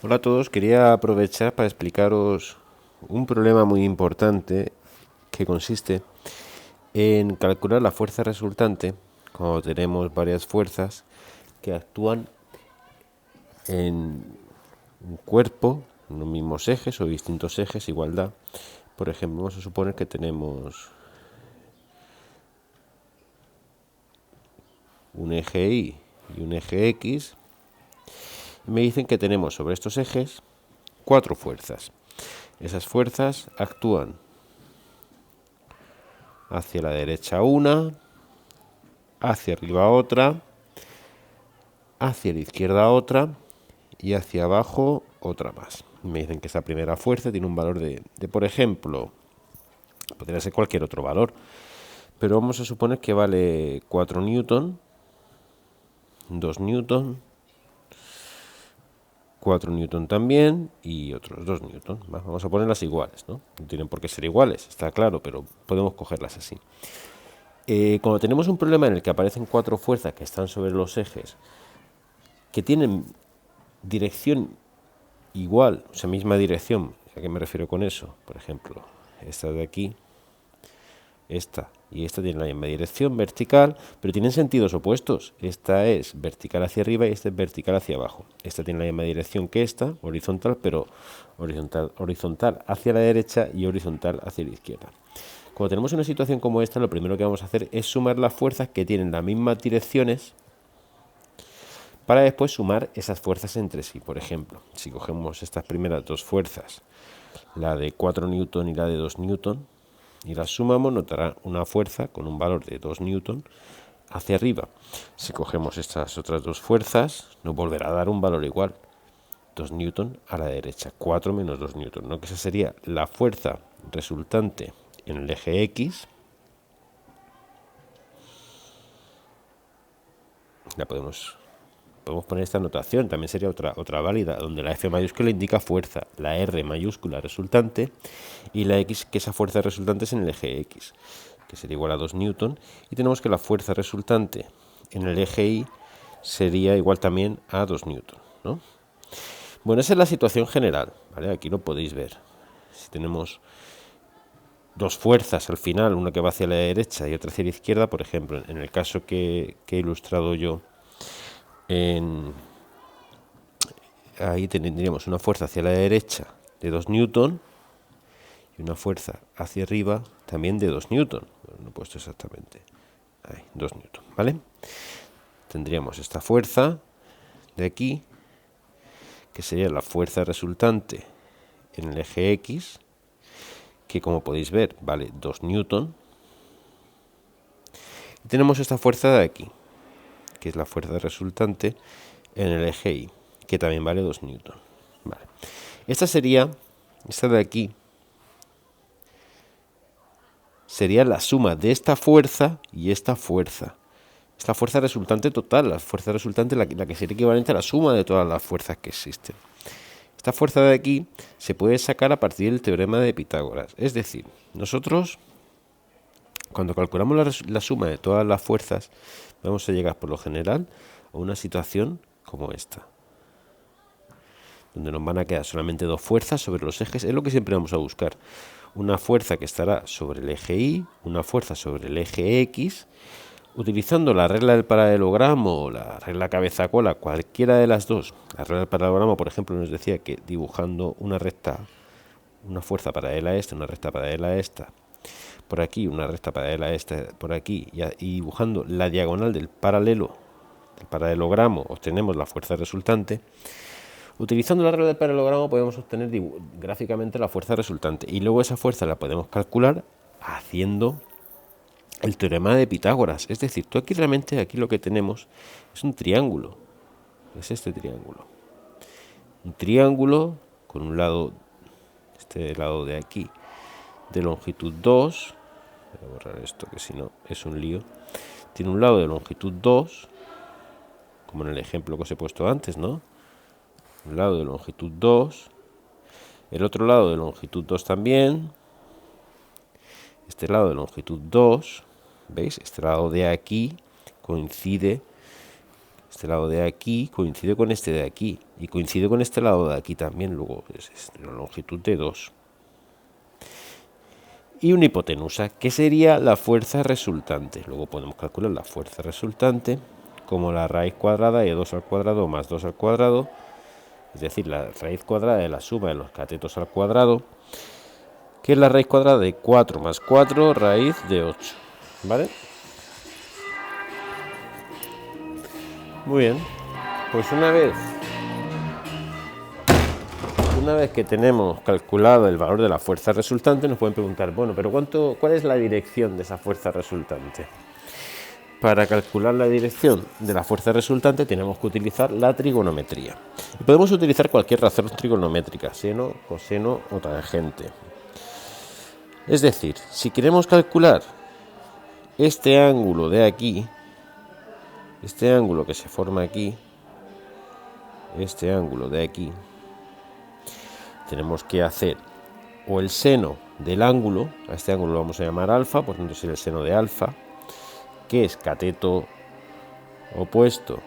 Hola a todos, quería aprovechar para explicaros un problema muy importante que consiste en calcular la fuerza resultante cuando tenemos varias fuerzas que actúan en un cuerpo, en los mismos ejes o distintos ejes, igualdad. Por ejemplo, vamos a suponer que tenemos un eje Y y un eje X. Y me dicen que tenemos sobre estos ejes cuatro fuerzas. Esas fuerzas actúan hacia la derecha una, hacia arriba otra, hacia la izquierda otra y hacia abajo otra más. Me dicen que esa primera fuerza tiene un valor de, por ejemplo, podría ser cualquier otro valor, pero vamos a suponer que vale 4 newton, 2 newton, 4 newton también y otros 2 newton. Vamos a ponerlas iguales, ¿no? No tienen por qué ser iguales, está claro, pero podemos cogerlas así. Cuando tenemos un problema en el que aparecen cuatro fuerzas que están sobre los ejes, que tienen dirección igual, o sea, misma dirección, ¿a qué me refiero con eso? Por ejemplo, esta de aquí, esta y esta tienen la misma dirección vertical, pero tienen sentidos opuestos. Esta es vertical hacia arriba y esta es vertical hacia abajo. Esta tiene la misma dirección que esta, horizontal, pero horizontal hacia la derecha y horizontal hacia la izquierda. Cuando tenemos una situación como esta, lo primero que vamos a hacer es sumar las fuerzas que tienen las mismas direcciones para después sumar esas fuerzas entre sí. Por ejemplo, si cogemos estas primeras dos fuerzas, la de 4 newton y la de 2 newton, y las sumamos, nos dará una fuerza con un valor de 2 newton hacia arriba. Si cogemos estas otras dos fuerzas, nos volverá a dar un valor igual, 2 newton a la derecha, 4 menos 2 newton, ¿no? Que esa sería la fuerza resultante en el eje X. La podemos poner esta notación, también sería otra válida, donde la F mayúscula indica fuerza, la R mayúscula resultante y la X, que esa fuerza resultante es en el eje X, que sería igual a 2 newton, y tenemos que la fuerza resultante en el eje Y sería igual también a 2 newton, ¿no? Bueno, esa es la situación general, ¿vale? Aquí lo podéis ver. Si tenemos dos fuerzas al final, una que va hacia la derecha y otra hacia la izquierda, por ejemplo, en el caso que he ilustrado yo, ahí tendríamos una fuerza hacia la derecha de 2 newton y una fuerza hacia arriba también de 2 newton. No he puesto exactamente. Ahí, 2 newton, ¿vale? Tendríamos esta fuerza de aquí, que sería la fuerza resultante en el eje X, que como podéis ver vale 2 newton. Y tenemos esta fuerza de aquí, que es la fuerza resultante en el eje Y, que también vale 2 newton. Vale. Esta de aquí, sería la suma de esta fuerza y esta fuerza. Esta fuerza resultante total, la fuerza resultante la que sería equivalente a la suma de todas las fuerzas que existen. Esta fuerza de aquí se puede sacar a partir del teorema de Pitágoras. Es decir, nosotros, cuando calculamos la suma de todas las fuerzas, vamos a llegar por lo general a una situación como esta, donde nos van a quedar solamente dos fuerzas sobre los ejes. Es lo que siempre vamos a buscar. Una fuerza que estará sobre el eje Y, una fuerza sobre el eje X, utilizando la regla del paralelogramo o la regla cabeza-cola, cualquiera de las dos. La regla del paralelogramo, por ejemplo, nos decía que dibujando una recta, una fuerza paralela a esta, una recta paralela a esta, por aquí, una recta paralela a esta, por aquí, y dibujando la diagonal del paralelogramo, obtenemos la fuerza resultante. Utilizando la regla del paralelogramo podemos obtener gráficamente la fuerza resultante, y luego esa fuerza la podemos calcular haciendo el teorema de Pitágoras. Es decir, tú aquí realmente, aquí lo que tenemos es un triángulo. Es este triángulo. Un triángulo con un lado, este lado de aquí, de longitud 2. Voy a borrar esto, que si no es un lío. Tiene un lado de longitud 2, como en el ejemplo que os he puesto antes, ¿no? Un lado de longitud 2. El otro lado de longitud 2 también. Este lado de longitud 2. ¿Veis? Este lado de aquí coincide, Este lado de aquí coincide con este de aquí y coincide con este lado de aquí también, luego es una longitud de 2. Y una hipotenusa, que sería la fuerza resultante. Luego podemos calcular la fuerza resultante como la raíz cuadrada de 2 al cuadrado más 2 al cuadrado, es decir, la raíz cuadrada de la suma de los catetos al cuadrado, que es la raíz cuadrada de 4 más 4, raíz de 8. ¿Vale? Muy bien. Pues una vez que tenemos calculado el valor de la fuerza resultante, nos pueden preguntar, bueno, pero ¿cuál es la dirección de esa fuerza resultante? Para calcular la dirección de la fuerza resultante tenemos que utilizar la trigonometría. Y podemos utilizar cualquier razón trigonométrica, seno, coseno o tangente. Es decir, si queremos calcular este ángulo de aquí, este ángulo que se forma aquí, este ángulo de aquí, tenemos que hacer o el seno del ángulo, a este ángulo lo vamos a llamar alfa, por tanto sería el seno de alfa, que es cateto opuesto,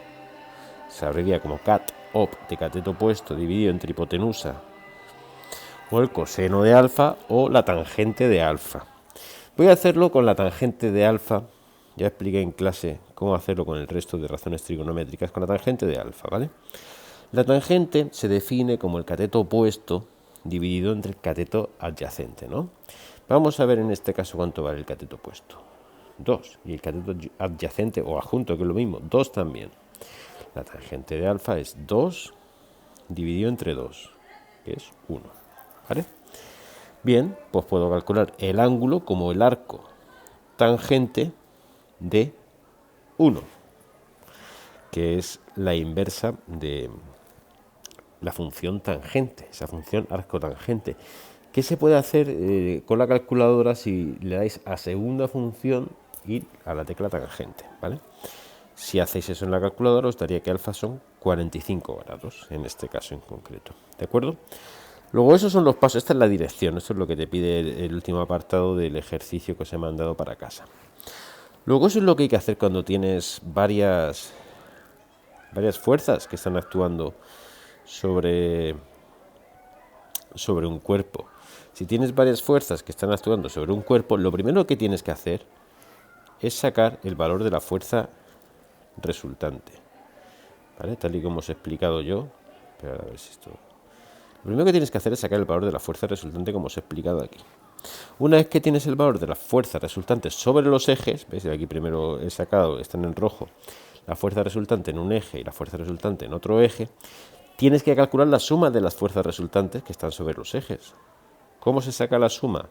se abrevia como cat op, de cateto opuesto dividido entre hipotenusa, o el coseno de alfa o la tangente de alfa. Voy a hacerlo con la tangente de alfa, ya expliqué en clase cómo hacerlo con el resto de razones trigonométricas, con la tangente de alfa, ¿vale? La tangente se define como el cateto opuesto dividido entre el cateto adyacente, ¿no? Vamos a ver en este caso cuánto vale el cateto opuesto. 2. Y el cateto adyacente o adjunto, que es lo mismo, 2 también. La tangente de alfa es 2 dividido entre 2, que es 1. ¿Vale? Bien, pues puedo calcular el ángulo como el arco tangente de 1, que es la inversa de la función tangente, esa función arco tangente. ¿Qué se puede hacer con la calculadora si le dais a segunda función ir a la tecla tangente? ¿Vale? Si hacéis eso en la calculadora os daría que alfa son 45 grados, en este caso en concreto. ¿De acuerdo? Luego esos son los pasos, esta es la dirección, esto es lo que te pide el último apartado del ejercicio que os he mandado para casa. Luego eso es lo que hay que hacer cuando tienes varias fuerzas que están actuando sobre un cuerpo. Si tienes varias fuerzas que están actuando sobre un cuerpo, lo primero que tienes que hacer es sacar el valor de la fuerza resultante. ¿Vale? Tal y como os he explicado yo. Pero a ver si esto... Lo primero que tienes que hacer es sacar el valor de la fuerza resultante como os he explicado aquí. Una vez que tienes el valor de la fuerza resultante sobre los ejes, veis, aquí primero he sacado, están en rojo, la fuerza resultante en un eje y la fuerza resultante en otro eje, tienes que calcular la suma de las fuerzas resultantes que están sobre los ejes. ¿Cómo se saca la suma?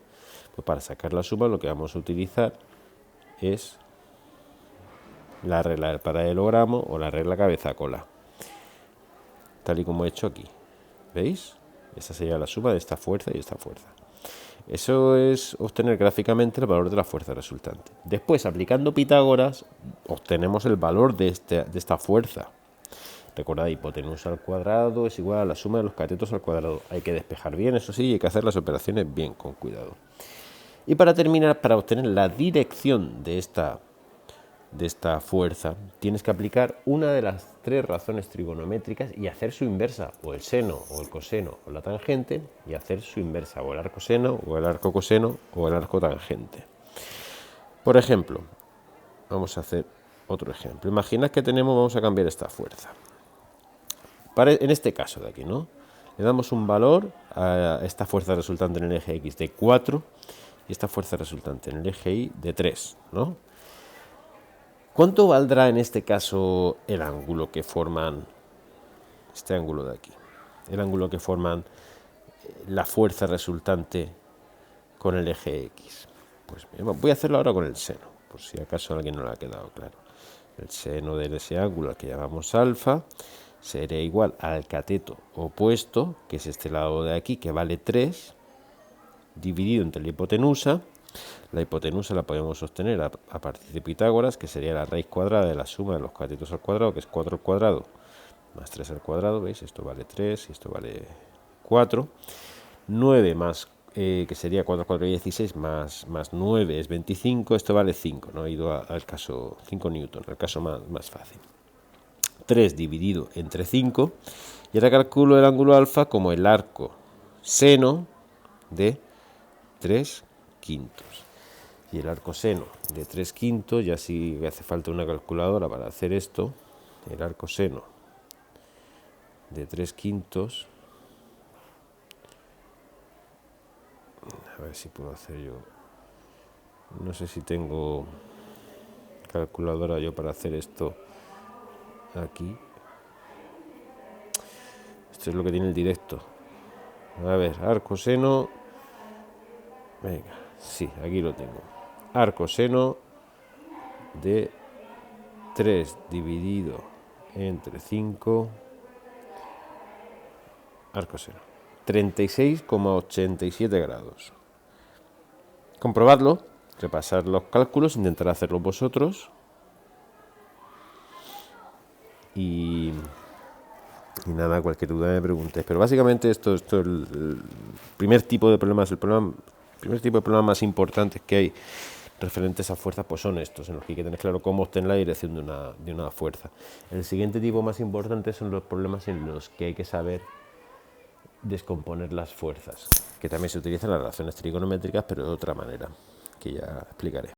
Pues para sacar la suma lo que vamos a utilizar es la regla del paralelogramo o la regla cabeza-cola, tal y como he hecho aquí. ¿Veis? Esta sería la suma de esta fuerza y esta fuerza. Eso es obtener gráficamente el valor de la fuerza resultante. Después, aplicando Pitágoras, obtenemos el valor de esta fuerza. Recordad, hipotenusa al cuadrado es igual a la suma de los catetos al cuadrado. Hay que despejar bien, eso sí, y hay que hacer las operaciones bien, con cuidado. Y para terminar, para obtener la dirección de esta fuerza, tienes que aplicar una de las 3 razones trigonométricas y hacer su inversa, o el seno, o el coseno, o la tangente, y hacer su inversa, o el arco seno, o el arco coseno, o el arco tangente. Por ejemplo, vamos a hacer otro ejemplo. Imaginad que vamos a cambiar esta fuerza. En este caso de aquí, ¿no? Le damos un valor a esta fuerza resultante en el eje X de 4 y esta fuerza resultante en el eje Y de 3, ¿no? ¿Cuánto valdrá en este caso el ángulo que forman, este ángulo de aquí? El ángulo que forman la fuerza resultante con el eje X. Pues voy a hacerlo ahora con el seno, por si acaso a alguien no le ha quedado claro. El seno de ese ángulo al que llamamos alfa sería igual al cateto opuesto, que es este lado de aquí, que vale 3, dividido entre la hipotenusa. La hipotenusa la podemos obtener a partir de Pitágoras, que sería la raíz cuadrada de la suma de los catetos al cuadrado, que es 4 al cuadrado más 3 al cuadrado, ¿veis? Esto vale 3 y esto vale 4. 9 más, que sería 4 al cuadrado 16, más 9 es 25, esto vale 5, ¿no? He ido al caso 5 newton, al caso más fácil. 3 dividido entre 5, y ahora calculo el ángulo alfa como el arco seno de 3 quintos. Y el arco seno de 3 quintos, ya sí hace falta una calculadora para hacer esto, el arco seno de 3 quintos, a ver si puedo hacer yo, no sé si tengo calculadora yo para hacer esto aquí. Esto es lo que tiene el directo. A ver, arco seno, venga, sí, aquí lo tengo. Arco seno de 3 dividido entre 5, arco seno, 36,87 grados. Comprobadlo, repasar los cálculos, intentar hacerlos vosotros. Y nada, cualquier duda me preguntéis. Pero básicamente esto es el primer tipo de problemas, el primer tipo de problemas más importantes que hay referentes a fuerzas, pues son estos, en los que hay que tener claro cómo obtener la dirección de una fuerza. El siguiente tipo más importante son los problemas en los que hay que saber descomponer las fuerzas, que también se utilizan las relaciones trigonométricas, pero de otra manera, que ya explicaré.